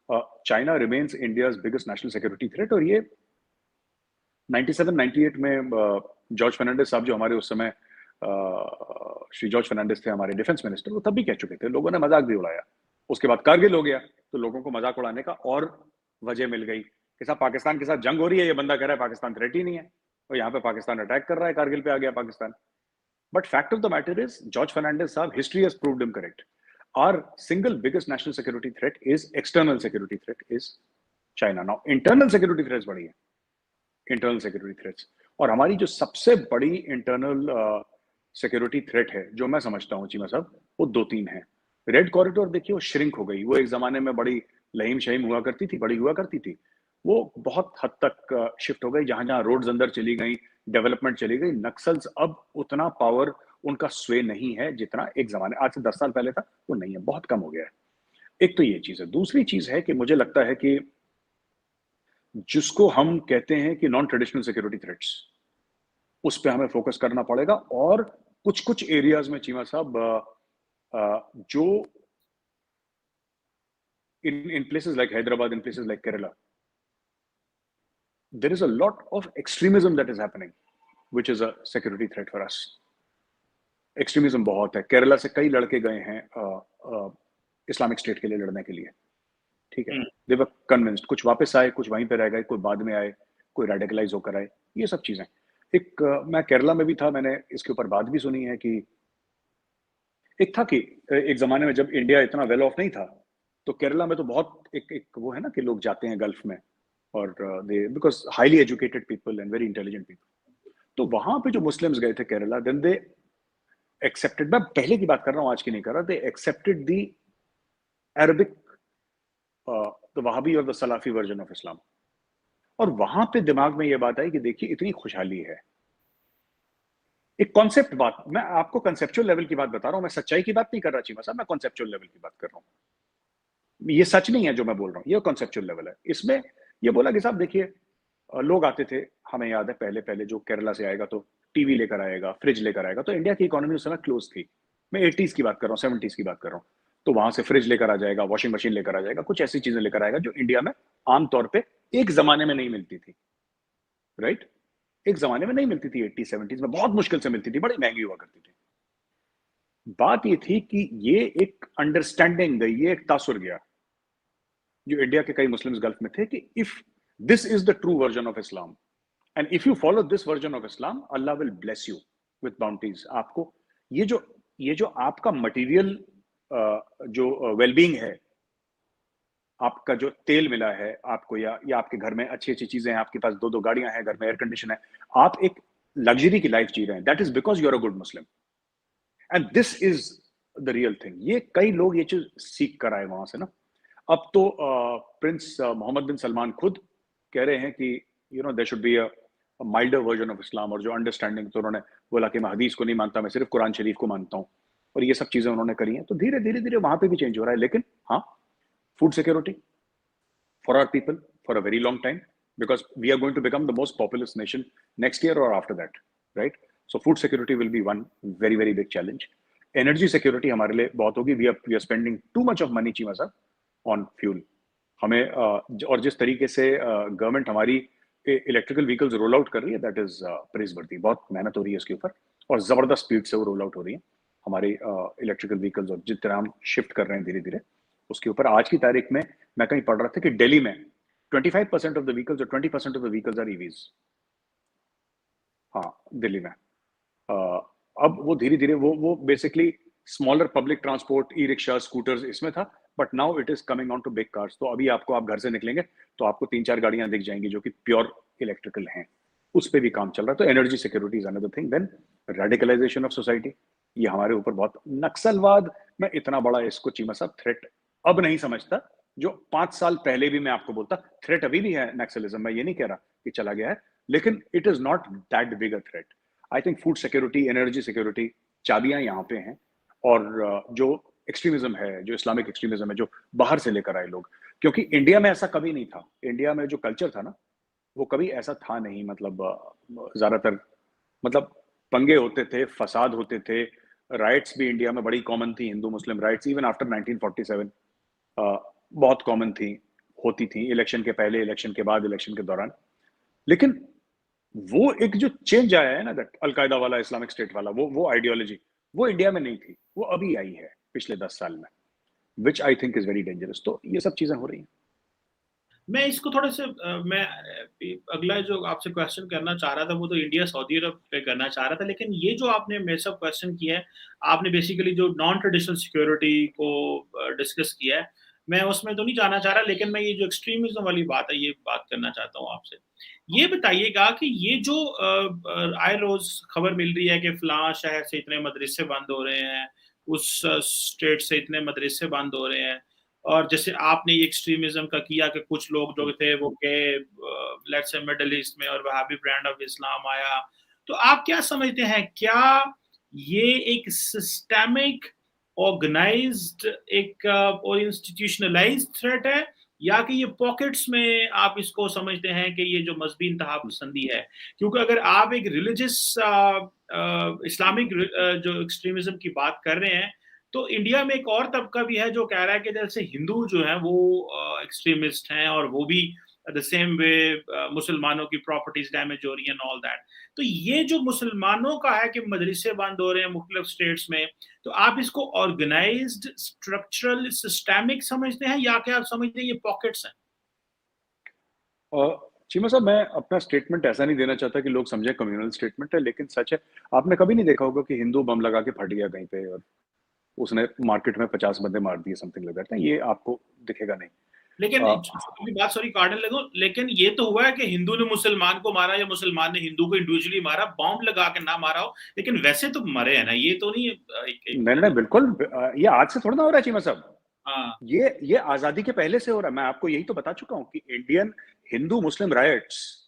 China remains India's biggest national security threat. और ये 97-98 में जॉर्ज फर्नांडिस साहब, जो हमारे उस समय श्री जॉर्ज फर्नांडिस थे हमारे डिफेंस मिनिस्टर, वो तब भी कह चुके थे, लोगों ने मजाक भी उड़ाया। उसके बाद कारगिल हो गया तो लोगों को मजाक उड़ाने का और वजह मिल गई कि साहब पाकिस्तान के साथ जंग हो रही है, ये बंदा कह रहा है पाकिस्तान थ्रेट ही नहीं है, और यहाँ पे पाकिस्तान अटैक कर रहा है, कारगिल पे आ गया Pakistan. But fact of the matter is, George Fernandes साहब, history has proved him correct. Our single biggest national security threat is external security threat is China. Now, internal security threats बढ़ी है, internal security threats, और हमारी जो सबसे बड़ी internal security threat है, जो मैं समझता हूँ चीमा साहब, वो 2-3 है। रेड कॉरिडोर देखिए, वो श्रिंक हो गई। वो एक जमाने में बड़ी लहीम शहीम हुआ करती थी, बड़ी हुआ करती थी, वो बहुत हद तक शिफ्ट हो गई। जहां जहां रोड्स अंदर चली गई, डेवलपमेंट चली गई, नक्सल्स अब उतना पावर उनका स्वे नहीं है जितना एक जमाने, आज से 10 साल पहले था, वो नहीं है, बहुत कम हो गया है। एक तो ये चीज है। दूसरी चीज है कि मुझे लगता है कि जिसको हम कहते हैं कि नॉन ट्रेडिशनल सिक्योरिटी थ्रेट्स, उस पर हमें फोकस करना पड़ेगा। और कुछ कुछ एरियाज में चीमा साहब, जो in places like Hyderabad, in places like Kerala, there is a lot of extremism that is happening, which is a security threat for us. Extremism बहुत है। केरला से कई लड़के गए हैं इस्लामिक स्टेट के लिए लड़ने के लिए, ठीक है। दे वर कन्विंस्ड, कुछ वापस आए, कुछ वहीं पे रह गए, कोई बाद में आए, कोई रेडिकलाइज होकर आए, ये सब चीजें। एक मैं केरला में भी था, मैंने इसके ऊपर बात भी सुनी है कि एक था कि एक जमाने में जब इंडिया इतना वेल ऑफ नहीं था, तो केरला में तो बहुत एक वो है ना कि लोग जाते हैं गल्फ में, और they because highly educated people and very intelligent people, तो वहां पे जो मुस्लिम्स गए थे केरला, देन दे एक्सेप्टेड, मैं पहले की बात कर रहा हूँ, आज की नहीं कर रहा, they accepted the Arabic, the Wahhabi और the Salafi version of Islam. और वहां पे दिमाग में ये बात आई कि देखिए इतनी खुशहाली है, एक कॉन्सेप्ट बात, मैं आपको कंसेप्चुअल लेवल की बात बता रहा हूं, मैं सच्चाई की बात नहीं कर रहा चीमा साहब, मैं कॉन्सेप्चुअल लेवल की बात कर रहा हूं। ये सच नहीं है जो मैं बोल रहा हूं, ये कॉन्सेप्चुअल लेवल है। इसमें ये बोला कि साहब देखिए, लोग आते थे, हमें याद है पहले पहले जो केरला से आएगा तो टीवी लेकर आएगा, फ्रिज लेकर आएगा, तो इंडिया की इकोनॉमी उस समय क्लोज थी, मैं 80s की बात कर रहा हूँ, 70s की बात कर रहा हूँ, तो वहां से फ्रिज लेकर आ जाएगा, वॉशिंग मशीन लेकर आ जाएगा, कुछ ऐसी चीजें लेकर आएगा जो इंडिया में आमतौर पर एक जमाने में नहीं मिलती थी, राइट। एक जमाने में नहीं मिलती थी, 80s-70s में बहुत मुश्किल से मिलती थी, बड़ी महंगी हुआ करती थी। बात ये थी कि ये एक अंडरस्टैंडिंग गई, ये एक तासुर गया जो इंडिया के कई मुस्लिम्स गल्फ में थे कि if this is the true version of Islam and if you follow this version of Islam, Allah will bless you with bounties. आपको ये जो आपका मटेरियल जो वेलबींग है, आपका जो तेल मिला है आपको, या आपके घर में अच्छी अच्छी चीजें हैं, आपके पास 2-2 गाड़ियां हैं, घर में एयर कंडीशन है, आप एक लग्जरी की लाइफ जी रहे हैं, that is because you are a good Muslim and this is the real thing. ये कई लोग ये चीज सीख कर आए वहां से ना। अब तो प्रिंस मोहम्मद बिन सलमान खुद कह रहे हैं कि you know there should be a milder version of Islam, और जो अंडरस्टैंडिंग, तो उन्होंने बोला कि मैं हदीस को नहीं मानता, मैं सिर्फ कुरान शरीफ को मानता हूँ, और ये सब चीजें उन्होंने करी हैं। तो धीरे धीरे धीरे वहां पे भी चेंज हो रहा है। लेकिन हाँ, food security for our people for a very long time, because we are going to become the most populous nation next year or after that, right? So food security will be one very very big challenge. Energy security हमारे लिए बहुत होगी। We are spending too much of money Cheema साहब on fuel। हमें और जिस तरीके से गवर्नमेंट हमारी इलेक्ट्रिकल व्हीकल्स रोल आउट कर रही है, दैट इज प्रेजवर्दी। बहुत मेहनत हो रही है इसके ऊपर, और जबरदस्त स्पीड से वो रोल आउट हो रही है हमारी इलेक्ट्रिकल व्हीकल्स, और जिस तरह हम शिफ्ट कर रहे हैं धीरे धीरे उसके ऊपर। आज की तारीख में मैं कहीं पढ़ रहा था कि दिल्ली में 25% ऑफ द व्हीकल्स और 20% of the vehicles are EVs. हाँ, दिल्ली में अब वो धीरे धीरे वो basically smaller public transport, E rickshaw, scooters इसमें था, but now it is coming on to big cars. तो अभी आपको, आप घर से निकलेंगे तो आपको 3-4 गाड़ियां दिख जाएंगी जो कि प्योर इलेक्ट्रिकल हैं, उस पर भी काम चल रहा है। तो energy security is another thing. Then radicalisation of society, ये हमारे ऊपर बहुत, नक्सलवाद में इतना बड़ा इसको चीमा साहब थ्रेट अब नहीं समझता, जो 5 साल पहले भी मैं आपको बोलता थ्रेट अभी भी है नक्सलिज्म। मैं ये नहीं कह रहा कि चला गया है, लेकिन it is not that big a threat. I think food security, energy security, चाबियां यहाँ पे हैं। और जो एक्सट्रीमिज्म है, जो इस्लामिक एक्सट्रीमिज्म है, जो बाहर से लेकर आए लोग, क्योंकि इंडिया में ऐसा कभी नहीं था। इंडिया में जो कल्चर था ना, वो कभी ऐसा था नहीं। मतलब ज्यादातर मतलब पंगे होते थे, फसाद होते थे, राइट्स भी इंडिया में बड़ी कॉमन थी, हिंदू मुस्लिम राइट्स इवन आफ्टर 1947 बहुत कॉमन थी। होती थी, इलेक्शन के पहले, इलेक्शन के बाद, इलेक्शन के दौरान। लेकिन वो एक जो चेंज आया है ना, दैट अलकायदा वाला, इस्लामिक स्टेट वाला, वो आइडियोलॉजी, वो इंडिया में नहीं थी, वो अभी आई है पिछले 10 साल में, which I think is very dangerous. तो ये सब चीजें हो रही हैं। मैं इसको थोड़े से मैं अगला जो आपसे क्वेश्चन करना चाह रहा था वो तो इंडिया सऊदी अरब पे करना चाह रहा था, लेकिन ये जो आपने मेरे से क्वेश्चन किया है, आपने बेसिकली जो नॉन ट्रेडिशनल सिक्योरिटी को डिस्कस किया है, मैं उसमें तो नहीं जाना चाह रहा, लेकिन मैं ये जो एक्सट्रीमिज्म वाली बात है ये बात करना चाहता हूँ आपसे। ये बताइएगा कि ये जो आए रोज खबर मिल रही है कि फलां शहर से इतने मदरसे बंद हो रहे हैं, उस स्टेट से इतने मदरसे बंद हो रहे हैं, और जैसे आपने ये एक्सट्रीमिज्म का किया कि कुछ लोग जो थे वो गए लेट्स से मिडिल ईस्ट में और वहाबी ब्रांड ऑफ इस्लाम आया, तो आप क्या समझते हैं, क्या ये एक सिस्टेमिक ऑर्गेनाइज्ड एक और इंस्टीट्यूशनलाइज्ड थ्रेट है, या कि ये पॉकेट्स में आप इसको समझते हैं कि ये जो मजहबी इंतहा पसंदी है? क्योंकि अगर आप एक रिलीजियस इस्लामिक जो एक्सट्रीमिज्म की बात कर रहे हैं, तो इंडिया में एक और तबका भी है जो कह रहा है कि जैसे हिंदू जो है वो एक्सट्रीमिस्ट हैं और वो भी द सेम वे मुसलमानों की प्रॉपर्टीज डैमेज हो रही है ऑल दैट। तो ये जो मुसलमानों का है कि मदरसे बंद हो रहे हैं मुख्तलिफ स्टेट्स में, तो आप इसको ऑर्गेनाइज्ड स्ट्रक्चरल सिस्टेमिक समझते हैं या क्या आप समझते हैं ये पॉकेट्स हैं? चीमा साहब, मैं अपना स्टेटमेंट ऐसा नहीं देना चाहता कि लोग समझे कम्युनल स्टेटमेंट है, लेकिन सच है, आपने कभी नहीं देखा होगा कि हिंदू बम लगा के फट गया कहीं पे और उसने मार्केट में 50 बंदे मार दिए, समथिंग लाइक दैट। ये आपको दिखेगा नहीं। लेकिन अ, अपनी बात सॉरी काटने लगूं, लेकिन ये तो हुआ है कि हिंदू ने मुसलमान को मारा या मुसलमान ने हिंदू को इंडिविजुअली मारा, बॉम्ब लगा के ना मारा हो, लेकिन वैसे तो मरे हैं ना, ये तो नहीं नहीं नहीं, बिल्कुल, ये आज से थोड़ा ना हो रहा है चीमा साहब। हाँ। ये आजादी के पहले से हो रहा है। मैं आपको यही तो बता चुका हूँ कि इंडियन हिंदू मुस्लिम राइट्स